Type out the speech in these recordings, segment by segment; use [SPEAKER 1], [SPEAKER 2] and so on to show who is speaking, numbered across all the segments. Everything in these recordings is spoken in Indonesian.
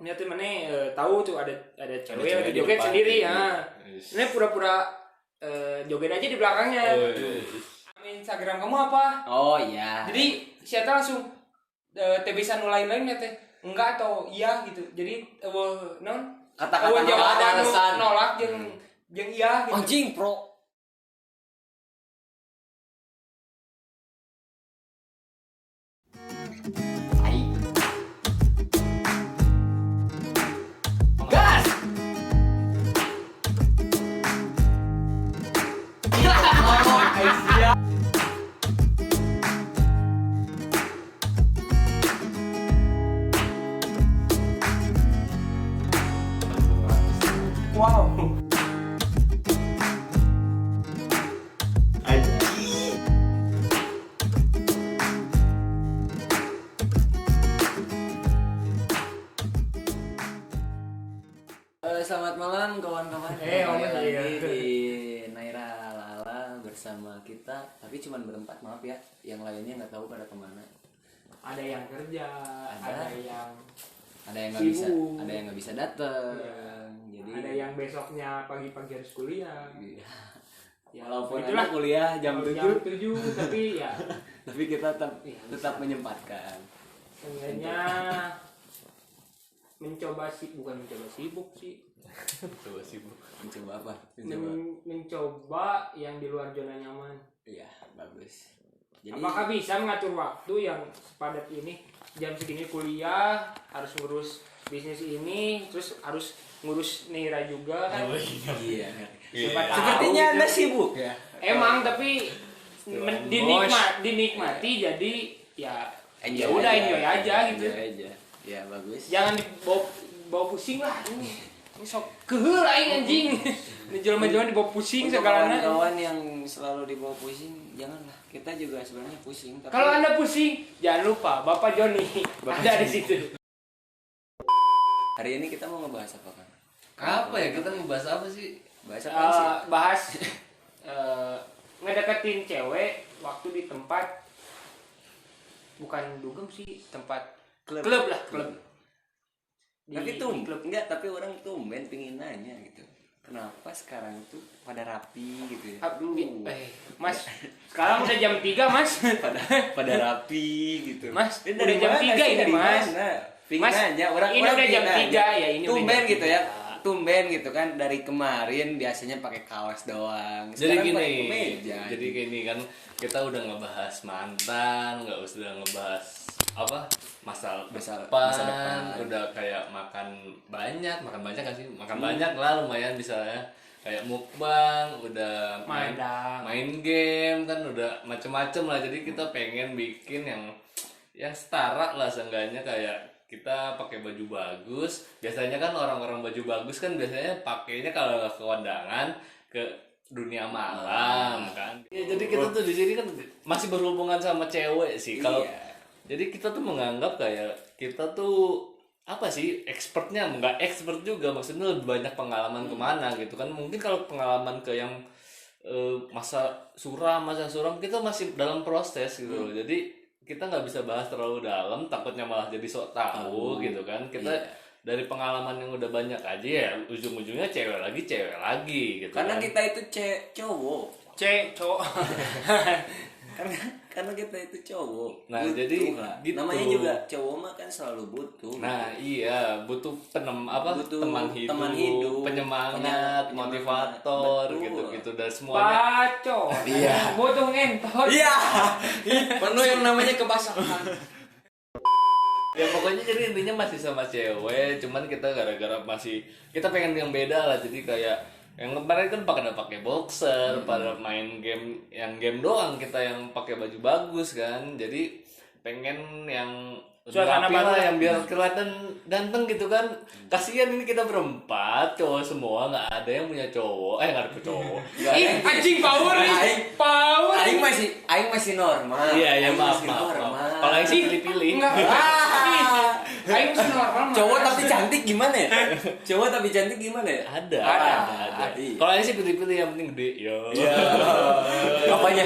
[SPEAKER 1] Ini tuh mana tahu tuh ada cewek lagi joget sendiri ya. Ini pura-pura joget aja di belakangnya. Instagram kamu apa?
[SPEAKER 2] Oh iya.
[SPEAKER 1] Jadi siapa langsung teh bisa nulain-lain teh enggak atau iya gitu. Jadi non
[SPEAKER 2] Kata-kata
[SPEAKER 1] jawaban nolak jeung iya gitu.
[SPEAKER 2] Anjing pro.
[SPEAKER 1] Gas. Wow.
[SPEAKER 2] Selamat malam kawan-kawan.
[SPEAKER 1] Iya.
[SPEAKER 2] Lagi di Naira Lala bersama kita, tapi cuma berempat, maaf ya. Yang lainnya nggak tahu pada kemana.
[SPEAKER 1] Ada yang kerja, ada yang
[SPEAKER 2] nggak bisa,
[SPEAKER 1] sibuk.
[SPEAKER 2] ada yang nggak bisa datang.
[SPEAKER 1] Iya.
[SPEAKER 2] Jadi
[SPEAKER 1] ada yang besoknya pagi-pagi harus kuliah.
[SPEAKER 2] iya.
[SPEAKER 1] Ya,
[SPEAKER 2] Walaupun
[SPEAKER 1] itulah.
[SPEAKER 2] ada kuliah jam 7,
[SPEAKER 1] 7 tapi ya
[SPEAKER 2] tapi kita
[SPEAKER 1] Iya,
[SPEAKER 2] tetap menyempatkan.
[SPEAKER 1] seenggaknya mencoba sibuk sih.
[SPEAKER 2] Coba sibuk. Mencoba apa?
[SPEAKER 1] Mencoba yang di luar zona nyaman.
[SPEAKER 2] Iya, bagus. Jadi
[SPEAKER 1] Apakah bisa mengatur waktu yang sepadat ini? Jam segini kuliah, harus ngurus bisnis ini, terus harus ngurus Nira juga kan?
[SPEAKER 2] iya.
[SPEAKER 1] Siapa tahu
[SPEAKER 2] Sepertinya
[SPEAKER 1] gitu.
[SPEAKER 2] Anda sibuk ya.
[SPEAKER 1] Emang tapi dinikmati jadi ya udah enjoy aja gitu.
[SPEAKER 2] Enjoy aja. Ya bagus.
[SPEAKER 1] Jangan dibawa pusing lah ini sok keheul aing anjing. Ini jelema-jelema dibawa pusing
[SPEAKER 2] Untuk
[SPEAKER 1] segalanya.
[SPEAKER 2] kawan-kawan yang selalu dibawa pusing, janganlah. Kita juga sebenarnya pusing. Tapi
[SPEAKER 1] Kalau Anda pusing, jangan lupa Bapak Joni ada di situ.
[SPEAKER 2] hari ini kita mau ngebahas apa kan?
[SPEAKER 3] Apa ya, kita ngebahas apa sih?
[SPEAKER 2] Bahas apa sih?
[SPEAKER 1] Bahas ngedeketin cewek waktu di tempat bukan dugem sih, tempat klub lah.
[SPEAKER 2] Tapi enggak, tapi orang tumben pingin nanya gitu. Kenapa sekarang tuh pada rapi gitu ya?
[SPEAKER 1] Mas, sekarang udah jam 3 Mas.
[SPEAKER 2] pada rapi gitu.
[SPEAKER 1] Mas,
[SPEAKER 2] Ini
[SPEAKER 1] udah jam 3
[SPEAKER 2] sih?
[SPEAKER 1] ini
[SPEAKER 2] Dari
[SPEAKER 1] Mas.
[SPEAKER 2] mana? Pingin
[SPEAKER 1] Mas,
[SPEAKER 2] nanya, orang
[SPEAKER 1] ini
[SPEAKER 2] orang
[SPEAKER 1] udah jam
[SPEAKER 2] pingin
[SPEAKER 1] 3
[SPEAKER 2] nanya.
[SPEAKER 1] ya, ini udah
[SPEAKER 2] Tumben
[SPEAKER 1] jam
[SPEAKER 2] gitu ya.
[SPEAKER 1] 3.
[SPEAKER 2] Tumben gitu kan, dari kemarin biasanya pakai kaos doang.
[SPEAKER 3] Jadi
[SPEAKER 2] Sekarang pakai
[SPEAKER 3] gini,
[SPEAKER 2] kemeja.
[SPEAKER 3] jadi gini kan, kita udah ngebahas mantan, nggak usah ngebahas apa masa depan, udah kayak makan banyak kan sih, makan banyak lah lumayan misalnya kayak mukbang, udah main game kan, udah macem-macem lah. Jadi kita pengen bikin yang setara lah, seenggaknya kayak kita pakai baju bagus. Biasanya kan orang-orang baju bagus kan biasanya pakainya kalau nggak ke kondangan, ke dunia malam kan. Ya, jadi kita tuh di sini kan masih berhubungan sama cewek sih. Kalau jadi kita tuh menganggap kayak kita tuh apa sih, expertnya nggak expert juga, maksudnya lebih banyak pengalaman kemana gitu kan. Mungkin kalau pengalaman ke yang masa suram kita masih dalam proses gitu loh. Jadi kita nggak bisa bahas terlalu dalam, takutnya malah jadi sok tahu gitu kan. Kita dari pengalaman yang udah banyak aja ya, ujung-ujungnya cewek lagi gitu.
[SPEAKER 2] Karena
[SPEAKER 3] kan.
[SPEAKER 2] kita itu cowok. Karena kita itu cowok.
[SPEAKER 3] Nah,
[SPEAKER 2] butuh
[SPEAKER 3] jadi
[SPEAKER 2] lah.
[SPEAKER 3] gitu.
[SPEAKER 2] Namanya juga cowok mah kan selalu butuh.
[SPEAKER 3] Nah, iya, butuh
[SPEAKER 2] Butuh
[SPEAKER 3] teman hidup, penyemangat, motivator,
[SPEAKER 2] betul.
[SPEAKER 3] gitu-gitu dan semuanya.
[SPEAKER 1] Bacot.
[SPEAKER 2] Iya.
[SPEAKER 1] Butuh ngentot.
[SPEAKER 2] Iya. Penuh yang namanya kebasahan.
[SPEAKER 3] Ya pokoknya jadi intinya masih sama cewek, cuman kita gara-gara kita pengen yang beda lah. Jadi kayak yang kemarin kan pada pakai boxer, pada main game doang, kita yang pakai baju bagus kan. Jadi pengen yang
[SPEAKER 1] Suasana
[SPEAKER 3] rapi lah,
[SPEAKER 1] baru.
[SPEAKER 3] yang biar kelihatan ganteng gitu kan. Kasihan ini kita berempat cowok semua, nggak ada yang punya cowok, nggak ada cowok.
[SPEAKER 1] Ih, anjing power nih. Power.
[SPEAKER 2] Aing masih normal.
[SPEAKER 3] Iya,
[SPEAKER 2] Aing
[SPEAKER 3] maaf.
[SPEAKER 2] masih normal.
[SPEAKER 3] Kalau yang sih pilih-pilih.
[SPEAKER 1] Enggak. Aing masih normal.
[SPEAKER 2] Cowok tapi cantik gimana ya? Cowok tapi cantik gimana ya?
[SPEAKER 3] Ada.
[SPEAKER 2] Iya.
[SPEAKER 3] Kalau ini sih pilih-pilih yang penting gede.
[SPEAKER 2] Iya. Apanya?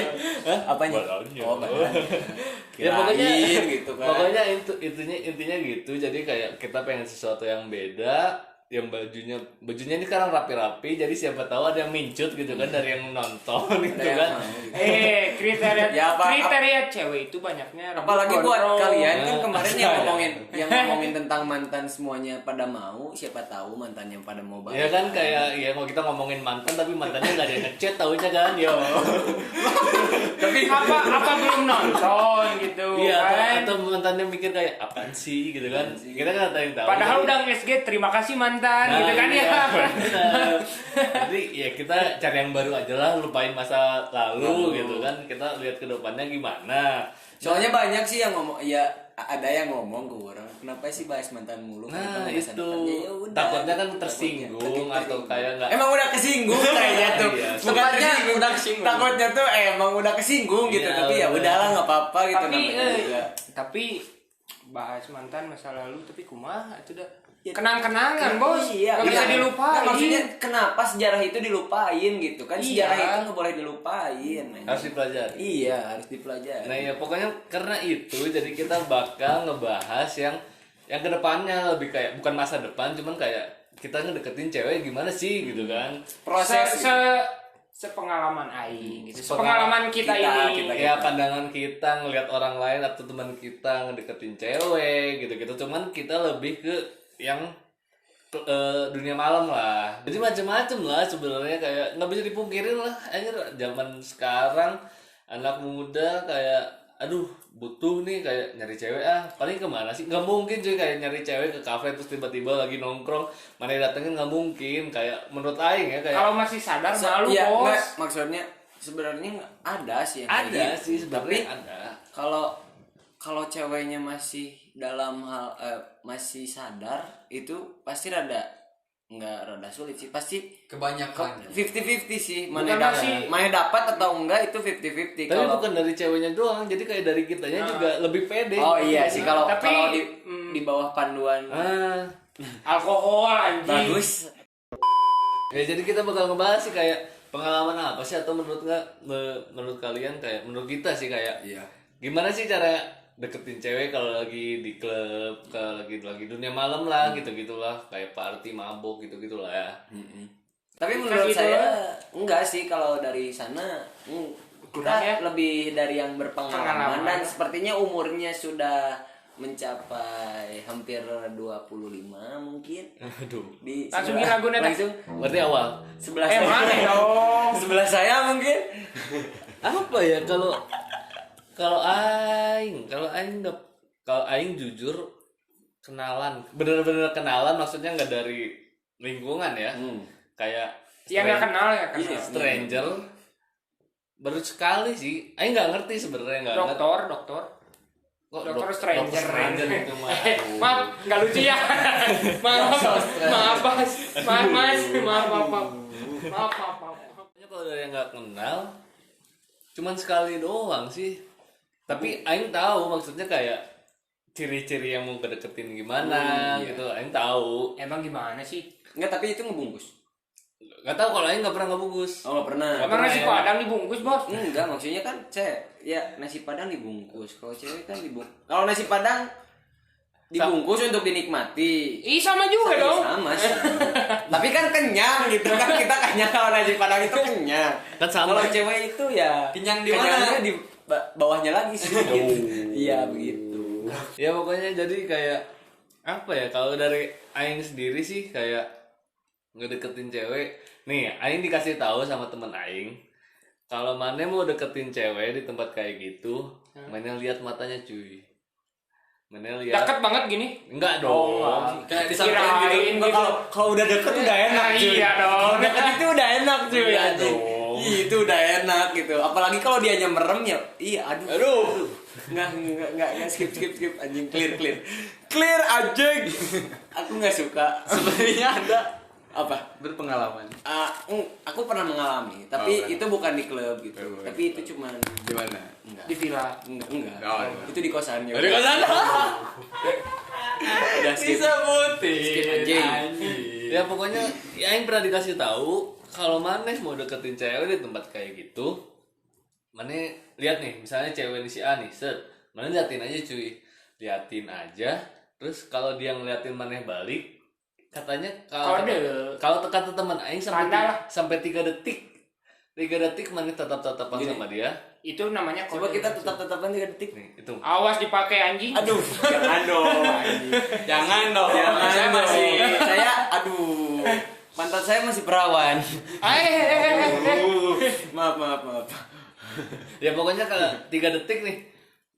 [SPEAKER 2] Apanya?
[SPEAKER 3] Badannya.
[SPEAKER 2] Oh, badannya.
[SPEAKER 3] Ya pokoknya
[SPEAKER 2] gitu kan.
[SPEAKER 3] Pokoknya intinya gitu. Jadi kayak kita pengen sesuatu yang beda, yang bajunya ini sekarang rapi-rapi, jadi siapa tahu ada yang mincut gitu kan dari yang nonton gitu kan.
[SPEAKER 1] Kriteria cewek itu banyaknya.
[SPEAKER 2] Apalagi buat kalian kan kemarin yang ngomongin tentang mantan semuanya pada mau, siapa tahu mantannya pada mau banget.
[SPEAKER 3] Ya kan kayak ya kalau kita ngomongin mantan tapi mantannya nggak ada yang ngechat taunya kan yo.
[SPEAKER 1] Tapi apa belum nonton gitu
[SPEAKER 3] Iya
[SPEAKER 1] kan.
[SPEAKER 3] atau mantannya mikir kayak apaan sih gitu kan. Kita kan ada yang tahu.
[SPEAKER 1] Padahal udah SG terima kasih mantan gitu kan ya.
[SPEAKER 3] Jadi ya kita cari yang baru aja lah, lupain masa lalu gitu kan. Kita lihat ke depannya gimana.
[SPEAKER 2] Soalnya banyak sih yang ngomong, ya ada yang ngomong ke orang, kenapa sih bahas mantan mulu?
[SPEAKER 3] Nah
[SPEAKER 2] masa
[SPEAKER 3] itu
[SPEAKER 2] depannya? Ya udah,
[SPEAKER 3] takutnya kan
[SPEAKER 2] gitu,
[SPEAKER 3] tersinggung atau kayak nggak.
[SPEAKER 2] Emang udah kesinggung kayaknya tuh.
[SPEAKER 3] Iya,
[SPEAKER 2] Bukannya udah kesinggung. Takutnya tuh emang udah kesinggung gitu,
[SPEAKER 3] Iya,
[SPEAKER 2] tapi ya udahlah nggak apa-apa gitu
[SPEAKER 1] tapi bahas mantan masa lalu tapi kumaha itu dah kenang-kenangan bos.
[SPEAKER 2] Iya,
[SPEAKER 1] nggak bisa dilupain.
[SPEAKER 2] Nah, maksudnya kenapa sejarah itu dilupain gitu kan?
[SPEAKER 1] Iya.
[SPEAKER 2] Sejarah itu nggak boleh dilupain.
[SPEAKER 3] Harus dipelajari.
[SPEAKER 2] Iya, harus dipelajari.
[SPEAKER 3] Nah ya pokoknya karena itu jadi kita bakal ngebahas yang kedepannya lebih kayak bukan masa depan, cuman kayak kita ngedeketin cewek gimana sih gitu kan.
[SPEAKER 2] Proses
[SPEAKER 1] sepengalaman aing gitu. Sepengalaman kita ini.
[SPEAKER 3] Ya pandangan kita ngelihat orang lain atau teman kita ngedeketin cewek gitu-gitu. Cuman kita lebih ke yang dunia malam lah. Jadi macam-macam lah sebenarnya, kayak nggak bisa dipungkirin lah. Akhir zaman sekarang anak muda kayak aduh butuh nih kayak nyari cewek paling kemana sih? Nggak mungkin cuy kayak nyari cewek ke kafe terus tiba-tiba lagi nongkrong mana datengin, nggak mungkin. Kayak menurut aing ya kayak
[SPEAKER 1] kalau masih sadar malu
[SPEAKER 2] ya,
[SPEAKER 1] bos.
[SPEAKER 2] enggak, maksudnya sebenarnya ada sih yang
[SPEAKER 3] ada
[SPEAKER 2] kayak
[SPEAKER 3] sih
[SPEAKER 2] gitu.
[SPEAKER 3] sebenarnya
[SPEAKER 2] Tapi
[SPEAKER 3] ada.
[SPEAKER 2] kalau ceweknya masih dalam hal masih sadar itu pasti rada sulit sih, pasti
[SPEAKER 4] kebanyakan
[SPEAKER 2] 50-50 sih,
[SPEAKER 1] Bukan
[SPEAKER 2] mana dapat atau enggak itu 50-50.
[SPEAKER 3] Tapi bukan dari ceweknya doang, jadi kayak dari kitanya juga lebih pede.
[SPEAKER 2] Oh iya sih, kalau
[SPEAKER 1] Tapi,
[SPEAKER 2] di bawah panduan
[SPEAKER 1] alkohol anjing.
[SPEAKER 2] bagus.
[SPEAKER 3] Ya jadi kita bakal ngebahas sih kayak pengalaman apa sih, atau menurut kalian kayak menurut kita sih kayak
[SPEAKER 4] iya
[SPEAKER 3] gimana sih cara deketin cewek kalau lagi di klub, kalau lagi dunia malam lah gitu-gitulah, kayak party mabok gitu-gitulah ya.
[SPEAKER 2] Tapi menurut saya enggak sih, kalau dari sana kita
[SPEAKER 1] ya?
[SPEAKER 2] lebih dari yang berpengalaman
[SPEAKER 1] Pengalaman.
[SPEAKER 2] dan sepertinya umurnya sudah mencapai hampir 25 mungkin.
[SPEAKER 3] Aduh.
[SPEAKER 1] Langsung lagu nada.
[SPEAKER 2] Langsung
[SPEAKER 3] Berarti awal.
[SPEAKER 2] sebelah
[SPEAKER 1] Mana dong?
[SPEAKER 2] sebelah saya mungkin.
[SPEAKER 3] Apa ya kalau aing jujur kenalan, bener-bener kenalan, maksudnya nggak dari lingkungan ya. Kayak
[SPEAKER 1] Yang nggak kenal ya kan.
[SPEAKER 2] Iya.
[SPEAKER 3] stranger baru sekali sih. Aing nggak ngerti sebenarnya, nggak ngerti.
[SPEAKER 1] Dokter.
[SPEAKER 3] Kok
[SPEAKER 1] Dokter stranger.
[SPEAKER 3] stranger itu mah.
[SPEAKER 1] Maaf, nggak lucu ya. Maaf mas.
[SPEAKER 3] Kalau dari yang nggak kenal, cuman sekali doang sih. Tapi aing tahu maksudnya kayak ciri-ciri yang mau kedeketin gimana gitu. Aing tahu.
[SPEAKER 1] Emang gimana sih?
[SPEAKER 2] Enggak, tapi itu ngebungkus.
[SPEAKER 3] Nggak tahu kalau aing nggak pernah ngebungkus.
[SPEAKER 2] Oh, nggak pernah.
[SPEAKER 1] Emang nasi padang dibungkus bos?
[SPEAKER 2] Enggak, maksudnya kan ya nasi padang dibungkus. Kalau cewek kan dibungkus. Kalau nasi padang dibungkus untuk dinikmati.
[SPEAKER 1] Ih sama juga dong.
[SPEAKER 2] Sama sih. Tapi kan kenyang gitu kan, kita kenyang kalau nasi padang itu kenyang.
[SPEAKER 3] Kan sama.
[SPEAKER 2] Kalau cewek itu ya
[SPEAKER 4] kenyang di mana?
[SPEAKER 2] kenyangnya di bawahnya lagi sih. Iya begitu.
[SPEAKER 3] Ya pokoknya jadi kayak apa ya, kalau dari aing sendiri sih kayak ngedeketin cewek. Nih, aing dikasih tahu sama temen aing, kalau mana mau deketin cewek di tempat kayak gitu, mana lihat matanya cuy. Mana lihat.
[SPEAKER 1] Deket banget gini?
[SPEAKER 3] Enggak dong.
[SPEAKER 4] Kayak disampaikan gitu.
[SPEAKER 2] Kalau udah deket udah enak cuy.
[SPEAKER 1] Iya dong.
[SPEAKER 2] Kalau deket itu udah enak cuy.
[SPEAKER 3] Iya
[SPEAKER 2] anjing.
[SPEAKER 3] dong.
[SPEAKER 2] Ih, itu udah enak gitu. Apalagi kalau dianya merem ya. Iya, aduh. Enggak skip anjing, clear anjing. Aku enggak suka.
[SPEAKER 4] Sebenarnya ada
[SPEAKER 2] Apa?
[SPEAKER 4] Berpengalaman.
[SPEAKER 2] Aku pernah mengalami, tapi itu bukan di klub gitu. Tapi itu cuman
[SPEAKER 4] di mana?
[SPEAKER 1] Di villa.
[SPEAKER 2] Enggak.
[SPEAKER 4] Oh,
[SPEAKER 2] Itu di kosannya.
[SPEAKER 4] Di kosan.
[SPEAKER 2] Udah skip.
[SPEAKER 3] Disebutin.
[SPEAKER 2] Anjing.
[SPEAKER 3] Ya pokoknya ya yang pernah dikasih tahu kalau maneh mau deketin cewek di tempat kayak gitu, maneh lihat nih, misalnya cewek di si A nih, set, maneh liatin aja cuy, liatin aja. Terus kalau dia ngeliatin maneh balik, katanya kalau kata teman aing sampai 3 detik. 3 detik maneh tetap-tetapan sama dia.
[SPEAKER 1] Itu namanya
[SPEAKER 2] Coba kita tetap-tetapan 3 detik.
[SPEAKER 3] Nih, itu.
[SPEAKER 1] Awas dipakai anjing.
[SPEAKER 2] Aduh, jangan dong.
[SPEAKER 4] Jangan dong.
[SPEAKER 2] Saya masih pantat saya masih perawan. Maaf.
[SPEAKER 3] Ya pokoknya kalau 3 detik nih,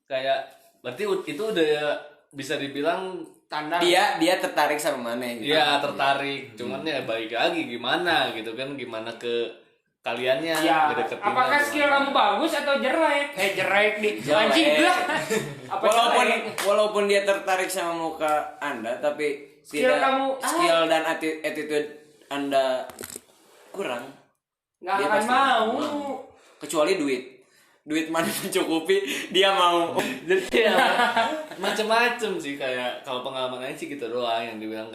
[SPEAKER 3] kayak berarti itu udah bisa dibilang
[SPEAKER 1] Tanda
[SPEAKER 2] dia tertarik sama mana gitu.
[SPEAKER 3] Iya tertarik, cuman ya balik lagi gimana gitu kan, gimana ke kaliannya
[SPEAKER 1] ya,
[SPEAKER 3] ngedeketinnya
[SPEAKER 1] apakah skill kamu bagus atau jerek? Jerek nih. Anjing lah.
[SPEAKER 2] Walaupun dia tertarik sama muka Anda, tapi
[SPEAKER 1] skill
[SPEAKER 2] dan attitude Anda kurang.
[SPEAKER 1] Nggak
[SPEAKER 2] dia
[SPEAKER 1] akan mau.
[SPEAKER 2] Kecuali duit mana mencukupi dia mau.
[SPEAKER 3] Jadi ya macem-macem sih, kayak kalau pengalaman aja sih gitu doang yang dibilang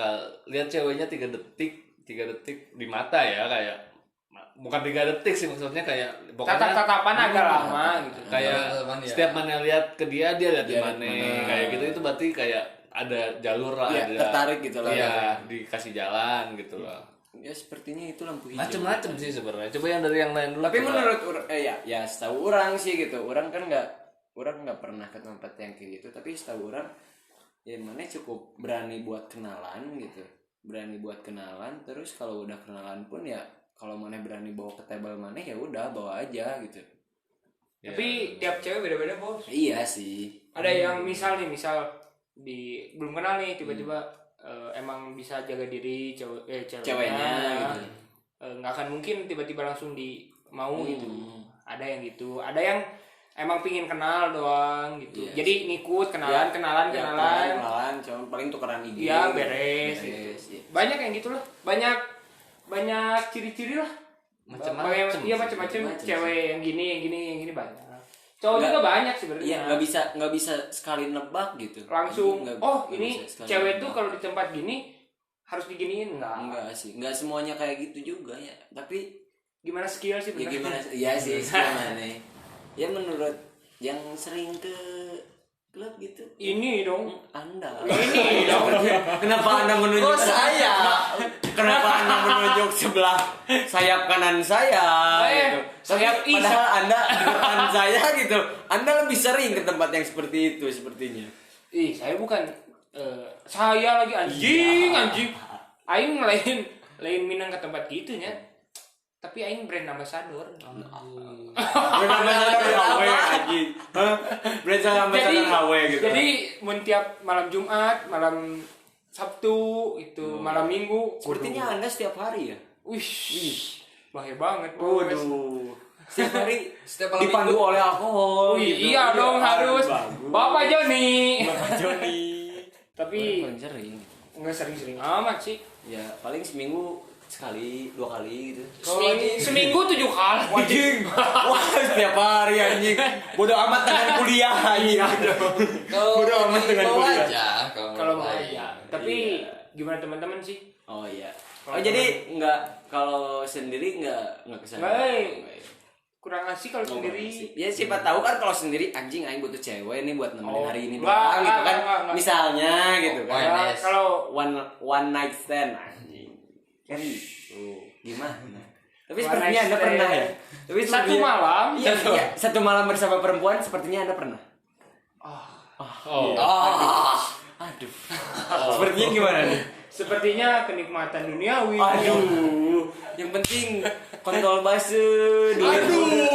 [SPEAKER 3] lihat ceweknya 3 detik di mata ya, kayak bukan 3 detik sih maksudnya, kayak
[SPEAKER 1] tatapan agak lama gitu.
[SPEAKER 3] Kayak setiap mana lihat ke dia lihat di mana kayak gitu, itu berarti kayak ada jalur lah,
[SPEAKER 2] ya,
[SPEAKER 3] ada
[SPEAKER 2] tertarik gitu lah.
[SPEAKER 3] Iya, dikasih jalan gitu lah.
[SPEAKER 2] Ya sepertinya itu lampu hijau.
[SPEAKER 3] Macem-macem sih sebenarnya. Coba yang dari yang lain dulu.
[SPEAKER 2] Tapi menurut ya setahu orang sih gitu. Orang kan nggak pernah ke tempat yang kayak gitu. Tapi setahu orang ya mana cukup berani buat kenalan gitu. Berani buat kenalan. Terus kalau udah kenalan pun ya kalau mana berani bawa ke table mana ya udah bawa aja gitu.
[SPEAKER 1] Ya. Tapi tiap cewek beda-beda bos.
[SPEAKER 2] Iya sih.
[SPEAKER 1] Ada yang misal belum kenal nih tiba-tiba emang bisa jaga diri ceweknya
[SPEAKER 2] gitu.
[SPEAKER 1] Nggak akan mungkin tiba-tiba langsung mau gitu. Ada yang gitu, ada yang emang pingin kenal doang gitu. Yes. Jadi ngikut kenalan,
[SPEAKER 2] cuma paling tukeran IG.
[SPEAKER 1] Iya beres. Gitu.
[SPEAKER 2] Yes.
[SPEAKER 1] Banyak yang gitulah, banyak ciri-ciri lah. Macam-macam. Iya macam-macam cewek yang gini banyak. Cowok juga banyak sebenarnya.
[SPEAKER 2] Iya, nggak bisa sekali nebak gitu.
[SPEAKER 1] Langsung, ini cewek tuh kalau di tempat gini harus diginiin
[SPEAKER 2] enggak sih. Enggak semuanya kayak gitu juga ya. Tapi
[SPEAKER 1] gimana skill sih benar.
[SPEAKER 2] Ya gimana? Iya sih, gimana? Ya menurut yang sering ke klub gitu.
[SPEAKER 1] Ini dong.
[SPEAKER 2] Anda.
[SPEAKER 1] Ini dong.
[SPEAKER 2] Kenapa Anda menunjuk saya? Kenapa Anda menunjuk sebelah sayap kanan saya? Gitu.
[SPEAKER 1] Sayap
[SPEAKER 2] padahal Anda di depan saya gitu. Anda lebih sering ke tempat yang seperti itu sepertinya.
[SPEAKER 1] Saya bukan saya lagi anjing. Aing lain minang ke tempat gitunya. Tapi aing brand ambassador.
[SPEAKER 2] Brand ambassador HW anjing. Brand ambassador HW gitu.
[SPEAKER 1] Jadi mun tiap malam Jumat, malam Sabtu itu malam Minggu.
[SPEAKER 2] Sepertinya Anda setiap hari ya?
[SPEAKER 1] Wih. Bahaya banget.
[SPEAKER 2] Waduh. Setiap hari dipandu oleh alkohol.
[SPEAKER 1] Gitu. Iya dong harus. Bapak Joni. Tapi enggak sering-sering amat sih.
[SPEAKER 2] Ya paling seminggu sekali 2 kali gitu.
[SPEAKER 1] Seminggu 7 kali.
[SPEAKER 2] Anjing. Wah, setiap hari anjing. Bodoh amat dengan kuliah anjing. Bodoh amat dengan kuliah.
[SPEAKER 1] Kalau mau aja. Tapi gimana teman-teman sih?
[SPEAKER 2] Oh iya. Jadi enggak kalau sendiri enggak kesana.
[SPEAKER 1] Kurang asik kalau sendiri.
[SPEAKER 2] Ya siapa tahu kan kalau sendiri anjing aing butuh cewek nih buat nemenin hari ini doang gitu kan. Misalnya gitu kan.
[SPEAKER 1] Kalau
[SPEAKER 2] one night stand anjing. Kan gimana? Tapi sepertinya Anda pernah ya. Tapi
[SPEAKER 1] satu malam.
[SPEAKER 2] Iya, satu malam bersama perempuan sepertinya Anda pernah. Aduh. Sepertinya gimana nih?
[SPEAKER 1] Sepertinya kenikmatan duniawi.
[SPEAKER 2] Aduh. Yang penting kontol base dulu.